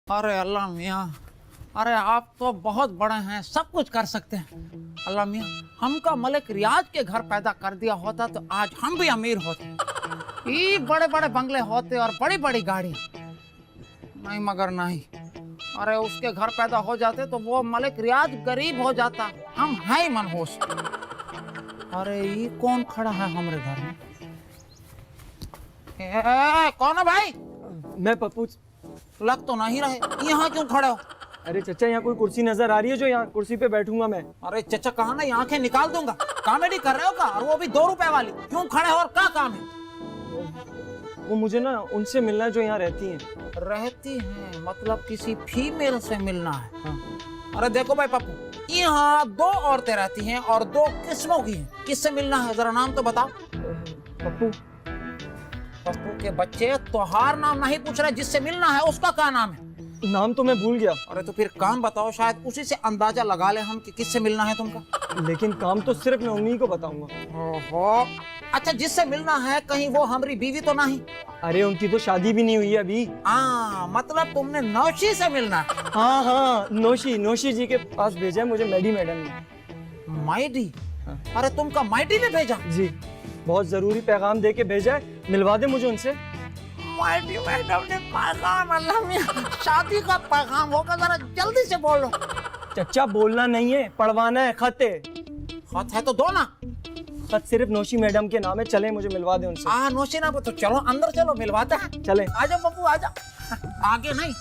अरे अल्लाह मियाँ, अरे आप तो बहुत बड़े हैं, सब कुछ कर सकते हैं। अल्लाह मियाँ, हमका मलिक रियाज के घर पैदा कर दिया होता तो आज हम भी अमीर होते, ये बड़े बड़े बंगले होते और बड़ी बड़ी गाड़ी। नहीं मगर नहीं, अरे उसके घर पैदा हो जाते तो वो मलिक रियाज गरीब हो जाता, हम हैं ही मनहूस। अरे ये कौन खड़ा है हमारे घर में? कौन है भाई? मैं पप्पू। लग तो नहीं रहे, यहाँ क्यों खड़े हो? अरे चचा, यहाँ कोई कुर्सी नजर आ रही है जो यहाँ कुर्सी पे बैठूंगा मैं? अरे चचा कहा ना, आंखें निकाल दूंगा। कॉमेडी कर रहे हो का? और वो भी 2 रुपए वाली। क्यों खड़े हो और क्या काम है? वो मुझे ना उनसे मिलना है जो यहाँ रहती हैं। रहती हैं मतलब किसी फीमेल से मिलना है? हाँ। अरे देखो भाई पप्पू, यहाँ 2 औरतें रहती हैं और 2 किस्मों की हैं। किससे मिलना है जरा नाम तो बताओ। पप्पू। पप्पू के बच्चे, तोहार नाम नहीं पूछ रहे, जिससे मिलना है उसका क्या नाम है? नाम तो मैं भूल गया। अरे तो फिर काम बताओ, शायद उसी से अंदाजा लगा ले हम कि किससे मिलना है तुमका। लेकिन काम तो सिर्फ मैं उन्हीं को बताऊंगा। ओहो, अच्छा जिससे मिलना है कहीं वो हमारी बीवी तो नहीं? अरे उनकी तो शादी भी नहीं हुई है अभी। मतलब तुमने नौशी से मिलना है? हाँ, नौशी जी के पास भेजा है मुझे मैडी मैडम ने। माइडी? अरे तुमका माइडी ने भेजा? जी, बहुत जरूरी पैगाम दे के भेजा है, मिलवा दे मुझे उनसे। माइडी मैडम ने पैगाम? अल्लाह मियां, शादी का पैगाम होगा, जरा जल्दी से बोलो। चचा बोलना नहीं है, पढ़वाना है। खत है। खत है तो दो ना। खत सिर्फ नौशी मैडम के नाम है, चले मुझे मिलवा दे उनसे। नौशी ना, तो चलो अंदर चलो, मिलवाते हैं। चले। आजा पप्पू आजा। आगे नहीं,